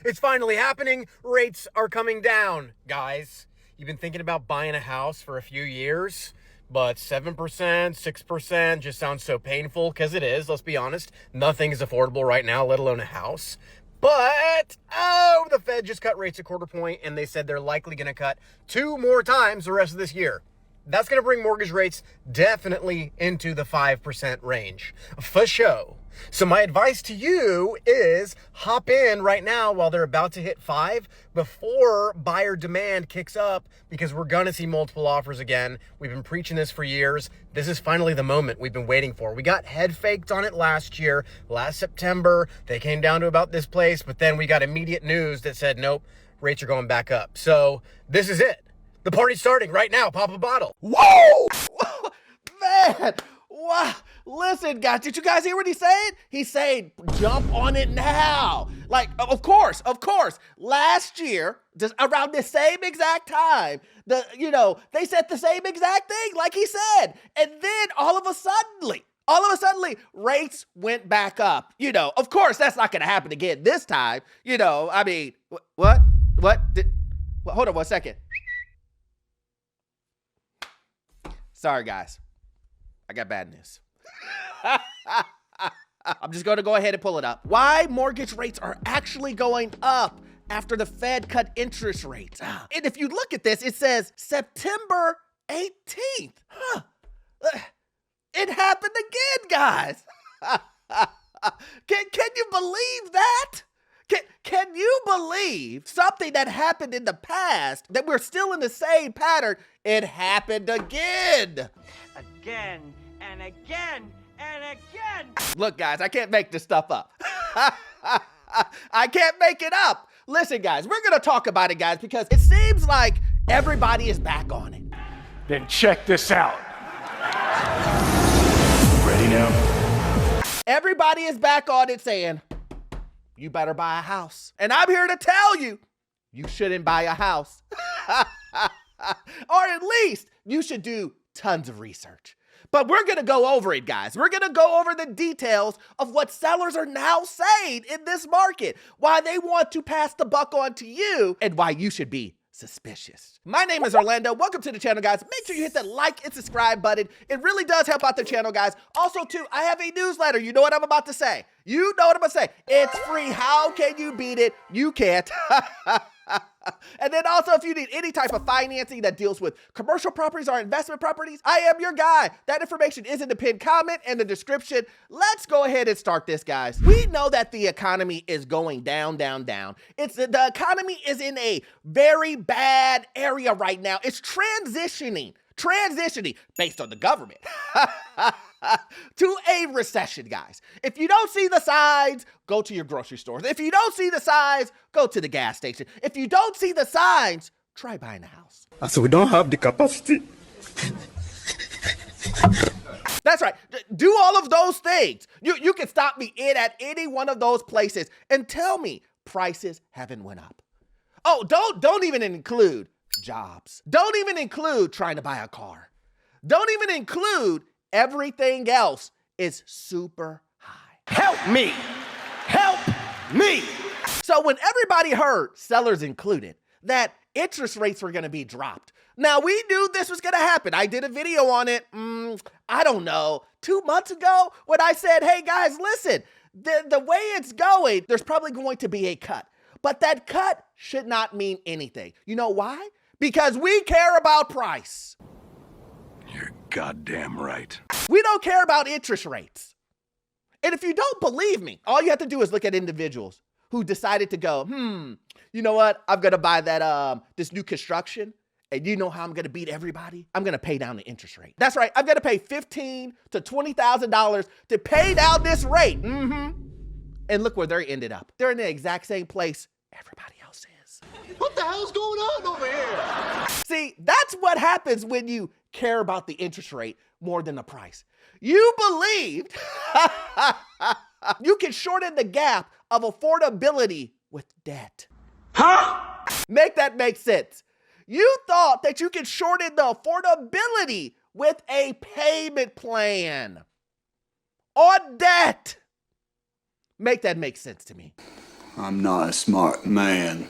It's finally happening. Rates are coming down, guys. You've been thinking about buying a house for a few years, but 7%, 6% just sounds so painful, because it is, let's be honest. Nothing is affordable right now, let alone a house. But, the Fed just cut rates a quarter point, and they said they're likely going to cut 2 more times the rest of this year. That's going to bring mortgage rates definitely into the 5% range, for sure. So my advice to you is hop in right now while they're about to hit 5 before buyer demand kicks up, because we're going to see multiple offers again. We've been preaching this for years. This is finally the moment we've been waiting for. We got head faked on it last year, last September. They came down to about this place, but then we got immediate news that said, nope, rates are going back up. So this is it. The party's starting right now. Pop a bottle. Whoa! Man! Wow! Listen, guys, did you guys hear what he said? He said, jump on it now. Like, of course. Last year, just around the same exact time, they said the same exact thing, like he said. And then all of a sudden, rates went back up. Of course, that's not going to happen again this time. What? Hold on 1 second. Sorry, guys. I got bad news. I'm just going to go ahead and pull it up. Why mortgage rates are actually going up after the Fed cut interest rates. And if you look at this, it says September 18th. It happened again, guys. Can you believe that? Can you believe something that happened in the past, that we're still in the same pattern? It happened again. Again and again and again. Look, guys, I can't make this stuff up. I can't make it up. Listen, guys, we're going to talk about it, guys, because it seems like everybody is back on it. Then check this out. Ready now? Everybody is back on it saying, you better buy a house. And I'm here to tell you, you shouldn't buy a house. Or at least you should do tons of research. But we're going to go over it, guys. We're going to go over the details of what sellers are now saying in this market, why they want to pass the buck on to you, and why you should be suspicious. My name is Orlando. Welcome to the channel, guys. Make sure you hit that like and subscribe button. It really does help out the channel, guys. Also, too, I have a newsletter. You know what I'm about to say. You know what I'm going to say. It's free. How can you beat it? You can't. And then also, if you need any type of financing that deals with commercial properties or investment properties, I am your guy. That information is in the pinned comment and the description. Let's go ahead and start this, guys. We know that the economy is going down, down, down. The economy is in a very bad area right now. It's transitioning based on the government to a recession, guys. If you don't see the signs, go to your grocery stores. If you don't see the signs, go to the gas station. If you don't see the signs, try buying a house. So we don't have the capacity. That's right. Do all of those things. You can stop me in at any one of those places and tell me prices haven't went up. Oh, don't even include jobs. Don't even include trying to buy a car. Don't even include everything else is super high. Help me! Help me! So when everybody heard, sellers included, that interest rates were going to be dropped. Now, we knew this was going to happen. I did a video on it, I don't know, 2 months ago, when I said, hey guys, listen, the way it's going, there's probably going to be a cut. But that cut should not mean anything. You know why? Because we care about price. You're goddamn right. We don't care about interest rates. And if you don't believe me, all you have to do is look at individuals who decided to go, you know what? I'm going to buy that this new construction. And you know how I'm going to beat everybody? I'm going to pay down the interest rate. That's right. I'm going to pay $15,000 to $20,000 to pay down this rate. And look where they ended up. They're in the exact same place everybody else is. What the hell's going on over here? See, that's what happens when you care about the interest rate more than the price. You believed you can shorten the gap of affordability with debt. Huh? Make that make sense. You thought that you could shorten the affordability with a payment plan on debt. Make that make sense to me. I'm not a smart man.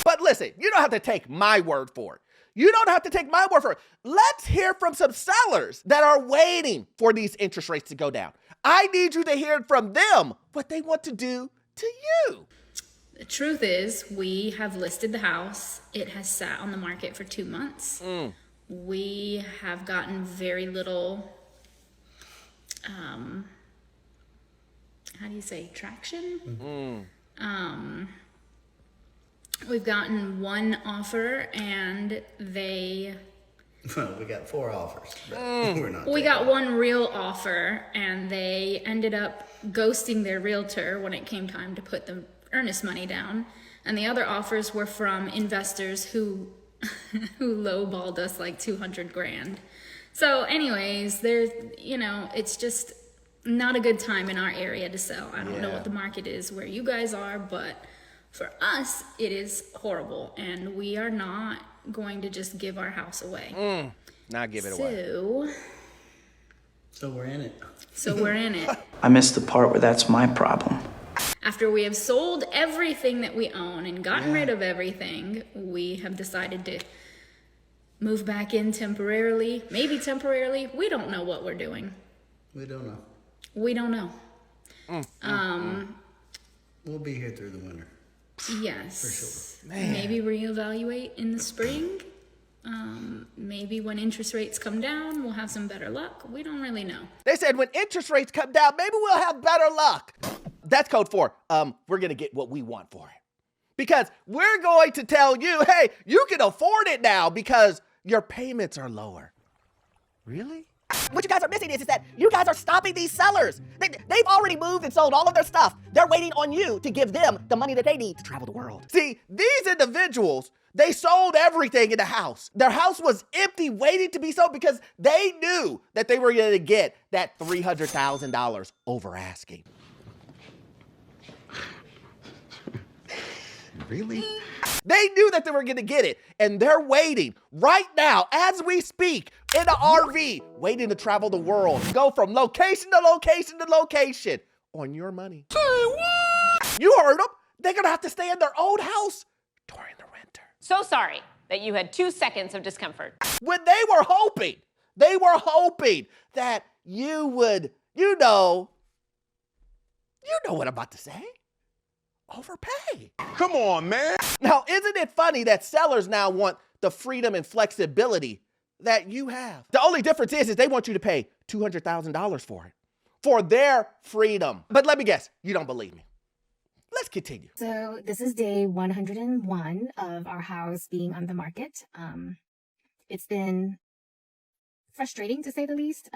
But listen, you don't have to take my word for it. You don't have to take my word for it. Let's hear from some sellers that are waiting for these interest rates to go down. I need you to hear from them what they want to do to you. The truth is, we have listed the house. It has sat on the market for 2 months. We have gotten very little, how do you say, traction? We've gotten one offer and they... Well, we got 4 offers, but we're not. We got one real offer and they ended up ghosting their realtor when it came time to put the earnest money down. And the other offers were from investors who lowballed us like 200 grand. So anyways, there's, it's just not a good time in our area to sell. I don't know what the market is where you guys are, but for us, it is horrible. And we are not going to just give our house away. Not give it away. So we're in it. So we're in it. I missed the part where that's my problem. After we have sold everything that we own and gotten rid of everything, we have decided to move back in temporarily, maybe temporarily. We don't know what we're doing. We don't know. We don't know. We'll be here through the winter. Yes. For sure. Maybe reevaluate in the spring. Maybe when interest rates come down, we'll have some better luck. We don't really know. They said when interest rates come down, maybe we'll have better luck. That's code for, we're going to get what we want for it. Because we're going to tell you, hey, you can afford it now because your payments are lower. Really? What you guys are missing is that you guys are stopping these sellers. They've already moved and sold all of their stuff. They're waiting on you to give them the money that they need to travel the world. See, these individuals, they sold everything in the house. Their house was empty, waiting to be sold because they knew that they were going to get that $300,000 over asking. Really? They knew that they were going to get it, and they're waiting right now as we speak in an RV, waiting to travel the world, go from location to location to location on your money. Say what? You heard them. They're going to have to stay in their old house during the winter. So sorry that you had 2 seconds of discomfort. When they were hoping that you would, you know what I'm about to say. Overpay. Come on, man. Now, isn't it funny that sellers now want the freedom and flexibility that you have? The only difference is they want you to pay $200,000 for it, for their freedom. But let me guess, you don't believe me. Let's continue. So this is day 101 of our house being on the market. It's been frustrating to say the least.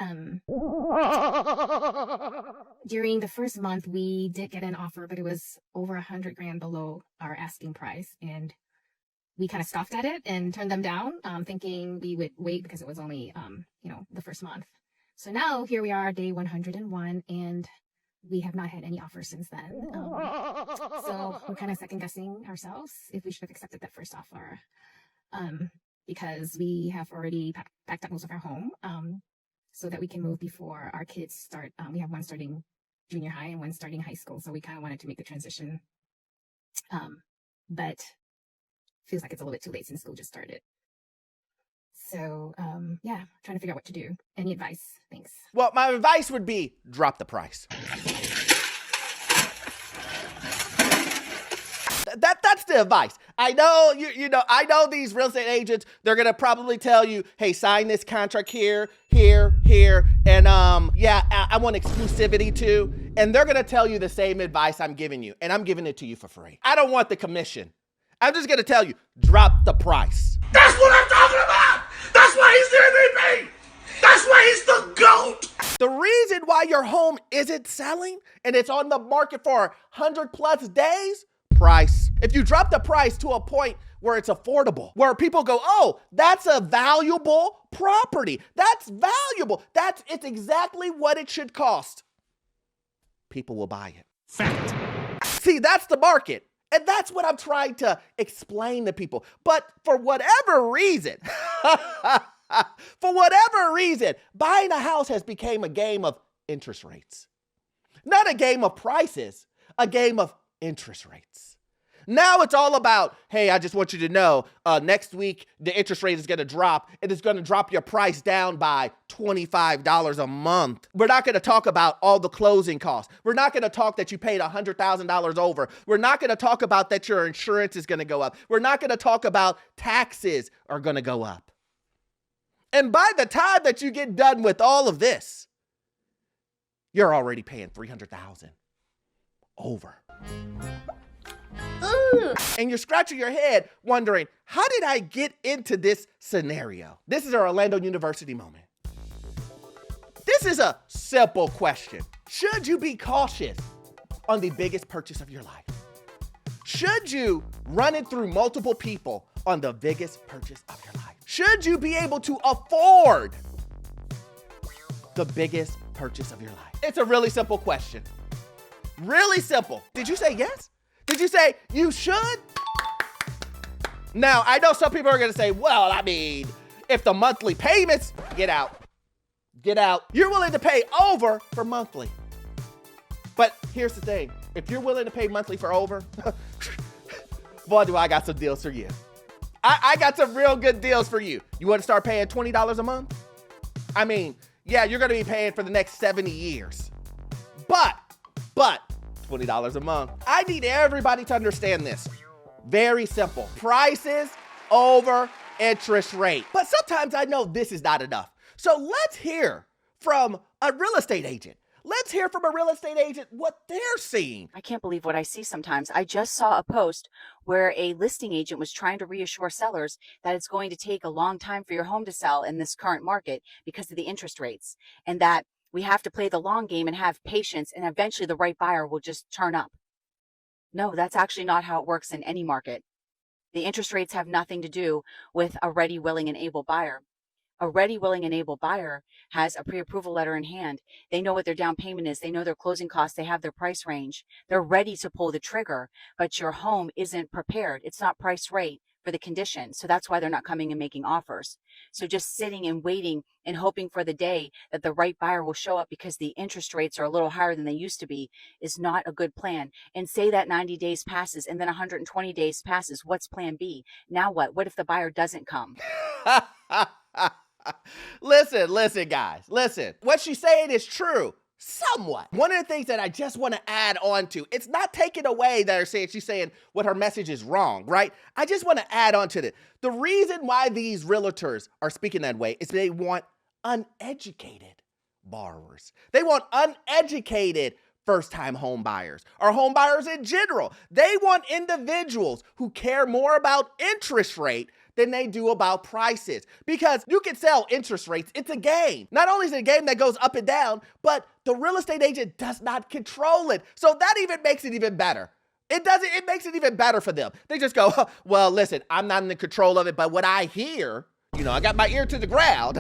During the first month, we did get an offer, but it was over 100 grand below our asking price. And we kind of scoffed at it and turned them down, thinking we would wait because it was only, the first month. So now here we are, day 101, and we have not had any offers since then. So we're kind of second guessing ourselves if we should have accepted that first offer. Because we have already packed up most of our home so that we can move before our kids start. We have one starting junior high and one starting high school. So we kind of wanted to make the transition. But feels like it's a little bit too late since school just started. So, trying to figure out what to do. Any advice? Thanks. Well, my advice would be drop the price. That's the advice. I know, I know these real estate agents, they're going to probably tell you, hey, sign this contract here, and I want exclusivity too. And they're going to tell you the same advice I'm giving you, and I'm giving it to you for free. I don't want the commission. I'm just going to tell you, drop the price. That's what I'm talking about. That's why he's the MVP. That's why he's the GOAT. The reason why your home isn't selling and it's on the market for 100+ days, price. If you drop the price to a point where it's affordable, where people go, oh, that's a valuable property. That's valuable. It's exactly what it should cost. People will buy it. Fact. See, that's the market. And that's what I'm trying to explain to people. But for whatever reason, buying a house has become a game of interest rates. Not a game of prices, a game of interest rates. Now it's all about, hey, I just want you to know, next week the interest rate is going to drop, and it's going to drop your price down by $25 a month. We're not going to talk about all the closing costs. We're not going to talk that you paid $100,000 over. We're not going to talk about that your insurance is going to go up. We're not going to talk about taxes are going to go up. And by the time that you get done with all of this, you're already paying $300,000 over. And you're scratching your head wondering, how did I get into this scenario? This is our Orlando University moment. This is a simple question. Should you be cautious on the biggest purchase of your life? Should you run it through multiple people on the biggest purchase of your life? Should you be able to afford the biggest purchase of your life? It's a really simple question. Really simple. Did you say yes? Did you say you should? Now, I know some people are going to say, well, I mean, if the monthly payments, get out. Get out. You're willing to pay over for monthly. But here's the thing. If you're willing to pay monthly for over, boy, do I got some deals for you. I got some real good deals for you. You want to start paying $20 a month? I mean, yeah, you're going to be paying for the next 70 years. But $20 a month. I need everybody to understand this. Very simple. Prices over interest rate. But sometimes I know this is not enough. So let's hear from a real estate agent. Let's hear from a real estate agent what they're seeing. I can't believe what I see sometimes. I just saw a post where a listing agent was trying to reassure sellers that it's going to take a long time for your home to sell in this current market because of the interest rates, and that we have to play the long game and have patience, and eventually the right buyer will just turn up. No, that's actually not how it works in any market. The interest rates have nothing to do with a ready, willing, and able buyer. A ready, willing, and able buyer has a pre-approval letter in hand. They know what their down payment is. They know their closing costs. They have their price range. They're ready to pull the trigger, but your home isn't prepared. It's not priced right for the condition. So that's why they're not coming and making offers. So just sitting and waiting and hoping for the day that the right buyer will show up because the interest rates are a little higher than they used to be is not a good plan. And say that 90 days passes and then 120 days passes. What's plan B? Now what? What if the buyer doesn't come? Listen, guys, listen. What she's saying is true. Somewhat. One of the things that I just want to add on to, it's not taken away that she's saying what her message is wrong, right? I just want to add on to it. The reason why these realtors are speaking that way is they want uneducated borrowers. They want uneducated first-time home buyers or home buyers in general. They want individuals who care more about interest rate than they do about prices. Because you can sell interest rates. It's a game. Not only is it a game that goes up and down, but the real estate agent does not control it. So that even makes it even better. It makes it even better for them. They just go, well, listen, I'm not in the control of it, but what I hear, I got my ear to the ground.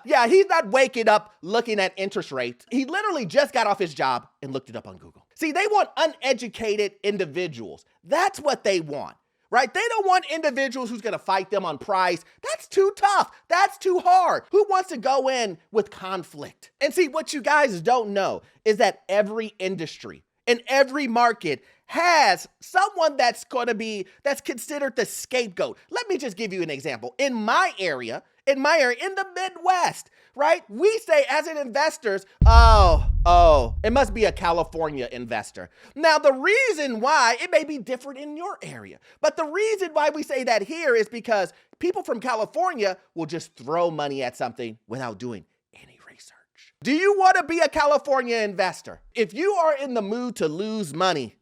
Yeah, he's not waking up looking at interest rates. He literally just got off his job and looked it up on Google. See, they want uneducated individuals. That's what they want. Right? They don't want individuals who's going to fight them on price. That's too tough. That's too hard. Who wants to go in with conflict? And see, what you guys don't know is that every industry and every market has someone that's considered the scapegoat. Let me just give you an example. In my area, in the Midwest, right? We say as an investors, it must be a California investor. Now, the reason why, it may be different in your area, but the reason why we say that here is because people from California will just throw money at something without doing any research. Do you want to be a California investor? If you are in the mood to lose money,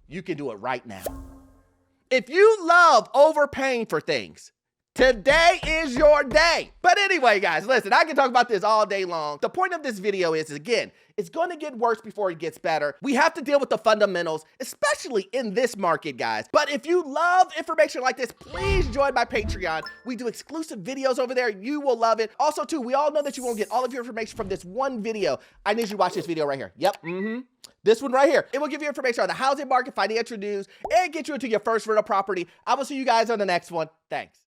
you can do it right now. If you love overpaying for things, today is your day. But anyway, guys, listen, I can talk about this all day long. The point of this video is, again, it's going to get worse before it gets better. We have to deal with the fundamentals, especially in this market, guys. But if you love information like this, please join my Patreon. We do exclusive videos over there. You will love it. Also, too, we all know that you won't get all of your information from this one video. I need you to watch this video right here. Yep. This one right here. It will give you information on the housing market, financial news, and get you into your first rental property. I will see you guys on the next one. Thanks.